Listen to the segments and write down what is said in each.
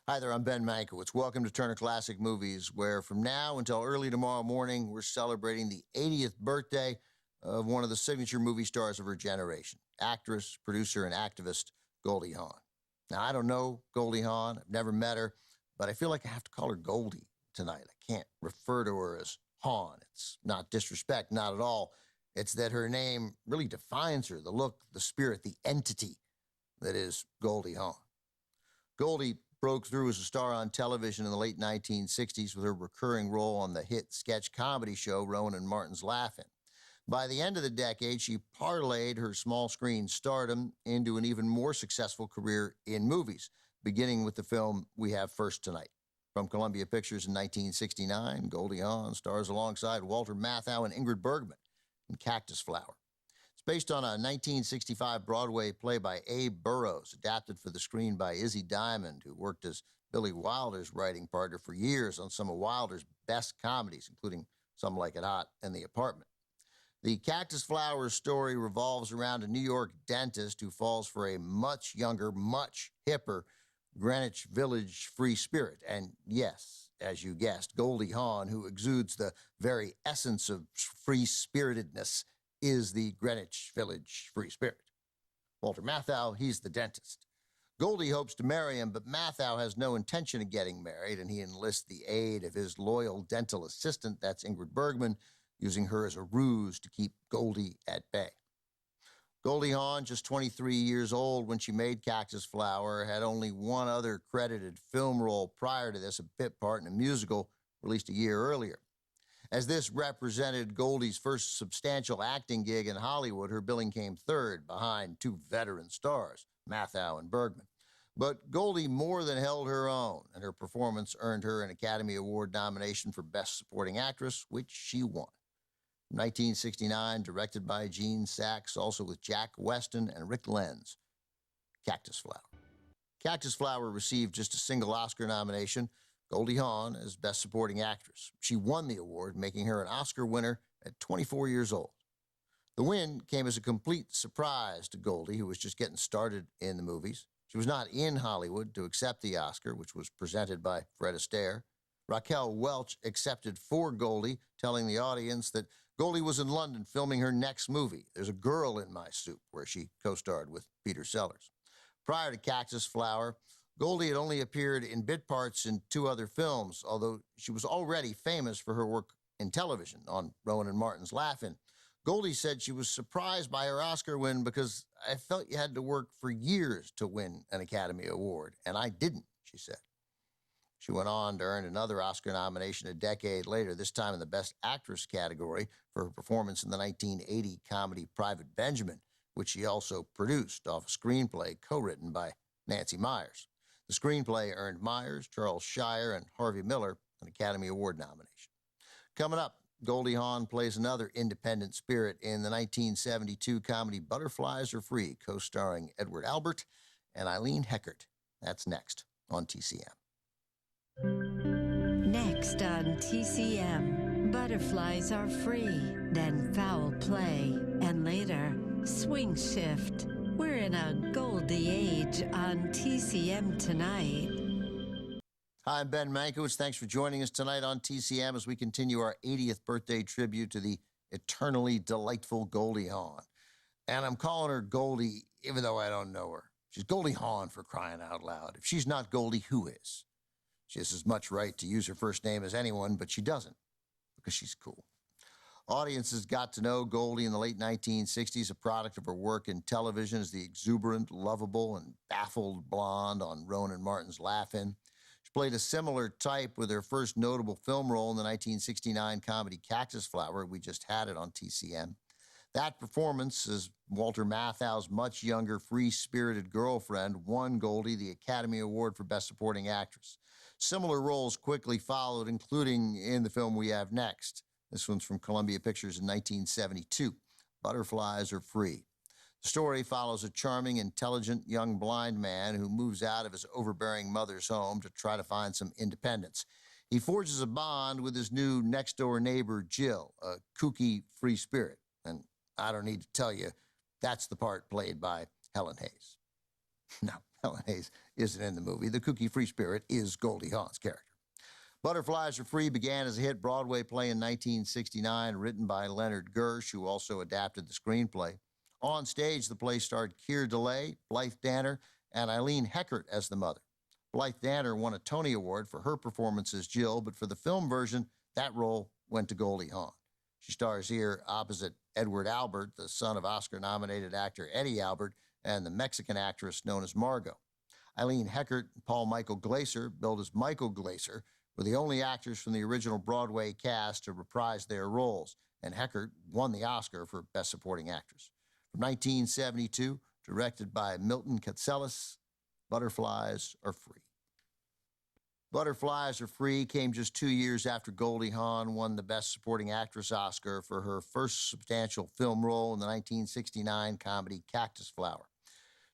Hi there, I'm Ben Mankiewicz. Welcome to Turner Classic Movies, where from now until early tomorrow morning, we're celebrating the 80th birthday of one of the signature movie stars of her generation, actress, producer, and activist Goldie Hawn. Now, I don't know Goldie Hawn. I've never met her, but I feel like I have to call her Goldie tonight. I can't refer to her as Hawn. It's not disrespect, not at all. It's that her name really defines her, the look, the spirit, the entity that is Goldie Hawn. Goldie broke through as a star on television in the late 1960s with her recurring role on the hit sketch comedy show Rowan and Martin's Laugh-In. By the end of the decade, she parlayed her small-screen stardom into an even more successful career in movies, beginning with the film we have first tonight. From Columbia Pictures in 1969, Goldie Hawn stars alongside Walter Matthau and Ingrid Bergman in Cactus Flower. It's based on a 1965 Broadway play by Abe Burrows, adapted for the screen by Izzy Diamond, who worked as Billy Wilder's writing partner for years on some of Wilder's best comedies, including Some Like It Hot and The Apartment. The Cactus Flower story revolves around a New York dentist who falls for a much younger, much hipper Greenwich Village free spirit. And yes, as you guessed, Goldie Hawn, who exudes the very essence of free-spiritedness, is the Greenwich Village free spirit. Walter Matthau, he's the dentist. Goldie hopes to marry him, but Matthau has no intention of getting married, and he enlists the aid of his loyal dental assistant, that's Ingrid Bergman, using her as a ruse to keep Goldie at bay. Goldie Hawn, just 23 years old when she made Cactus Flower, had only one other credited film role prior to this, a bit part in a musical released a year earlier. As this represented Goldie's first substantial acting gig in Hollywood, her billing came third behind two veteran stars, Matthau and Bergman. But Goldie more than held her own, and her performance earned her an Academy Award nomination for Best Supporting Actress, which she won. 1969, directed by Gene Saks, also with Jack Weston and Rick Lenz. Cactus Flower. Cactus Flower received just a single Oscar nomination, Goldie Hawn as Best Supporting Actress. She won the award, making her an Oscar winner at 24 years old. The win came as a complete surprise to Goldie, who was just getting started in the movies. She was not in Hollywood to accept the Oscar, which was presented by Fred Astaire. Raquel Welch accepted for Goldie, telling the audience that Goldie was in London filming her next movie, There's a Girl in My Soup, where she co-starred with Peter Sellers. Prior to Cactus Flower, Goldie had only appeared in bit parts in two other films, although she was already famous for her work in television on Rowan and Martin's Laugh-In. Goldie said she was surprised by her Oscar win because I felt you had to work for years to win an Academy Award, and I didn't, she said. She went on to earn another Oscar nomination a decade later, this time in the Best Actress category for her performance in the 1980 comedy Private Benjamin, which she also produced off a screenplay co-written by Nancy Myers. The screenplay earned Myers, Charles Shire, and Harvey Miller an Academy Award nomination. Coming up, Goldie Hawn plays another independent spirit in the 1972 comedy Butterflies Are Free, co-starring Edward Albert and Eileen Heckert. That's next on TCM. Next on TCM, Butterflies Are Free, then Foul Play, and later, Swing Shift. We're in a Goldie age on TCM tonight. Hi, I'm Ben Mankiewicz. Thanks for joining us tonight on TCM as we continue our 80th birthday tribute to the eternally delightful Goldie Hawn. And I'm calling her Goldie even though I don't know her. She's Goldie Hawn, for crying out loud. If she's not Goldie, who is? She has as much right to use her first name as anyone, but she doesn't, because she's cool. Audiences got to know Goldie in the late 1960s, a product of her work in television as the exuberant, lovable, and baffled blonde on Rowan and Martin's Laugh-In. She played a similar type with her first notable film role in the 1969 comedy Cactus Flower. We just had it on TCM. That performance as Walter Matthau's much younger, free-spirited girlfriend won Goldie the Academy Award for Best Supporting Actress. Similar roles quickly followed, including in the film we have next. This one's from Columbia Pictures in 1972, Butterflies Are Free. The story follows a charming, intelligent, young blind man who moves out of his overbearing mother's home to try to find some independence. He forges a bond with his new next-door neighbor, Jill, a kooky free spirit. And I don't need to tell you, that's the part played by Helen Hayes. Now, Helen Hayes isn't in the movie. The kooky free spirit is Goldie Hawn's character. Butterflies Are Free began as a hit Broadway play in 1969, written by Leonard Gersh, who also adapted the screenplay. On stage, the play starred Keir Dullea, Blythe Danner, and Eileen Heckert as the mother. Blythe Danner won a Tony Award for her performance as Jill, but for the film version, that role went to Goldie Hawn. She stars here opposite Edward Albert, the son of Oscar-nominated actor Eddie Albert, and the Mexican actress known as Margot. Eileen Heckert and Paul Michael Glaser, billed as Michael Glaser, were the only actors from the original Broadway cast to reprise their roles, and Heckert won the Oscar for Best Supporting Actress. From 1972, directed by Milton Katselas, Butterflies Are Free. Butterflies Are Free came just 2 years after Goldie Hawn won the Best Supporting Actress Oscar for her first substantial film role in the 1969 comedy Cactus Flower.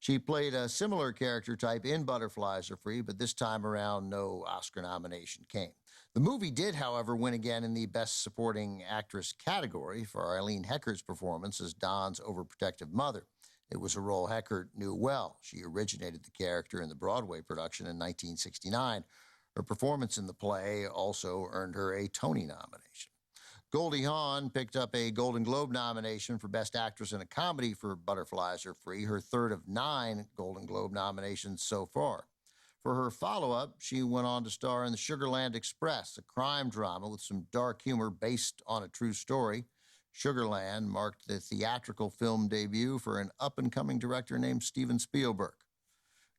She played a similar character type in Butterflies Are Free, but this time around, no Oscar nomination came. The movie did, however, win again in the Best Supporting Actress category for Eileen Heckert's performance as Don's overprotective mother. It was a role Heckert knew well. She originated the character in the Broadway production in 1969. Her performance in the play also earned her a Tony nomination. Goldie Hawn picked up a Golden Globe nomination for Best Actress in a Comedy for Butterflies Are Free, her third of 9 Golden Globe nominations so far. For her follow-up, she went on to star in The Sugarland Express, a crime drama with some dark humor based on a true story. Sugarland marked the theatrical film debut for an up-and-coming director named Steven Spielberg.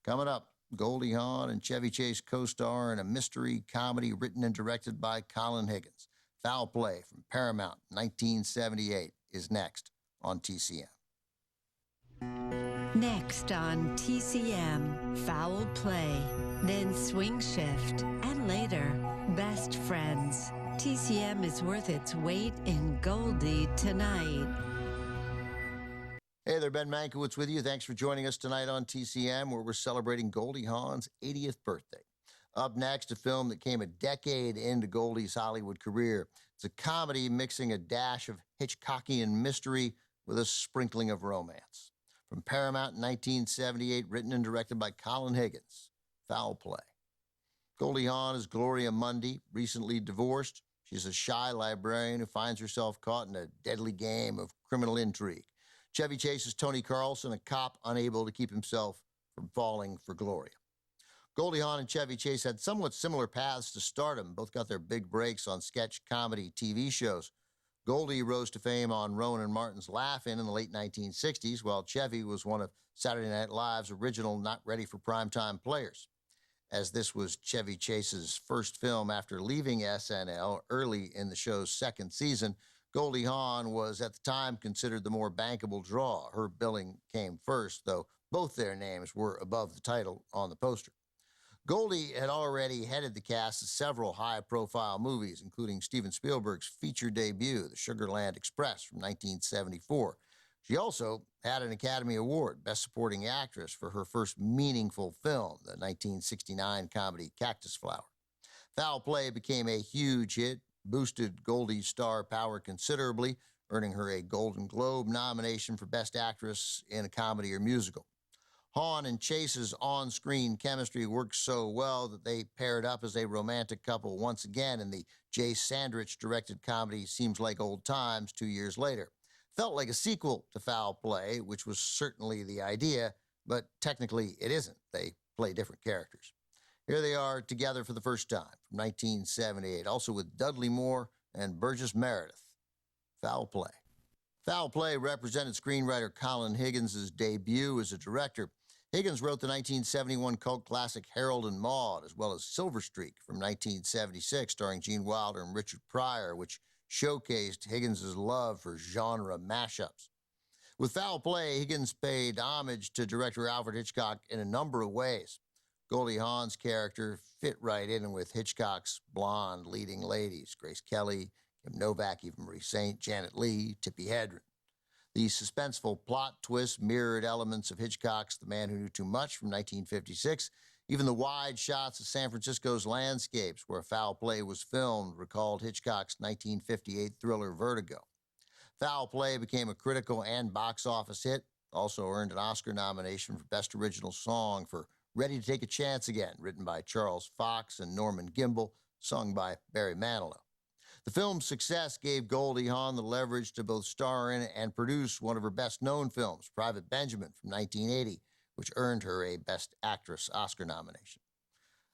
Coming up, Goldie Hawn and Chevy Chase co-star in a mystery comedy written and directed by Colin Higgins. Foul Play from Paramount, 1978, is next on TCM. Next on TCM, Foul Play, then Swing Shift, and later, Best Friends. TCM is worth its weight in Goldie tonight. Hey there, Ben Mankiewicz with you. Thanks for joining us tonight on TCM, where we're celebrating Goldie Hawn's 80th birthday. Up next, a film that came a decade into Goldie's Hollywood career. It's a comedy mixing a dash of Hitchcockian mystery with a sprinkling of romance. From Paramount in 1978, written and directed by Colin Higgins, Foul Play. Goldie Hawn is Gloria Mundy, recently divorced. She's a shy librarian who finds herself caught in a deadly game of criminal intrigue. Chevy Chase is Tony Carlson, a cop unable to keep himself from falling for Gloria. Goldie Hawn and Chevy Chase had somewhat similar paths to stardom. Both got their big breaks on sketch comedy TV shows. Goldie rose to fame on Rowan and Martin's Laugh-In the late 1960s, while Chevy was one of Saturday Night Live's original not-ready-for-primetime players. As this was Chevy Chase's first film after leaving SNL early in the show's second season, Goldie Hawn was at the time considered the more bankable draw. Her billing came first, though both their names were above the title on the poster. Goldie had already headed the cast of several high-profile movies, including Steven Spielberg's feature debut, The Sugarland Express from 1974. She also had an Academy Award, Best Supporting Actress, for her first meaningful film, the 1969 comedy Cactus Flower. Foul Play became a huge hit, boosted Goldie's star power considerably, earning her a Golden Globe nomination for Best Actress in a Comedy or Musical. Hawn and Chase's on-screen chemistry worked so well that they paired up as a romantic couple once again in the Jay Sandrich-directed comedy Seems Like Old Times 2 years later. Felt like a sequel to Foul Play, which was certainly the idea, but technically it isn't. They play different characters. Here they are together for the first time from 1978, also with Dudley Moore and Burgess Meredith. Foul Play. Foul Play represented screenwriter Colin Higgins' debut as a director. Higgins wrote the 1971 cult classic Harold and Maude, as well as Silver Streak from 1976, starring Gene Wilder and Richard Pryor, which showcased Higgins' love for genre mashups. With Foul Play, Higgins paid homage to director Alfred Hitchcock in a number of ways. Goldie Hawn's character fit right in with Hitchcock's blonde leading ladies, Grace Kelly, Kim Novak, Eva Marie Saint, Janet Leigh, Tippi Hedren. The suspenseful plot twist mirrored elements of Hitchcock's The Man Who Knew Too Much from 1956. Even the wide shots of San Francisco's landscapes where Foul Play was filmed recalled Hitchcock's 1958 thriller Vertigo. Foul Play became a critical and box office hit, also earned an Oscar nomination for Best Original Song for Ready to Take a Chance Again, written by Charles Fox and Norman Gimbel, sung by Barry Manilow. The film's success gave Goldie Hawn the leverage to both star in and produce one of her best-known films, Private Benjamin from 1980, which earned her a Best Actress Oscar nomination.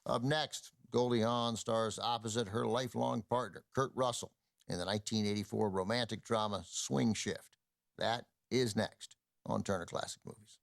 Up next, Goldie Hawn stars opposite her lifelong partner, Kurt Russell, in the 1984 romantic drama Swing Shift. That is next on Turner Classic Movies.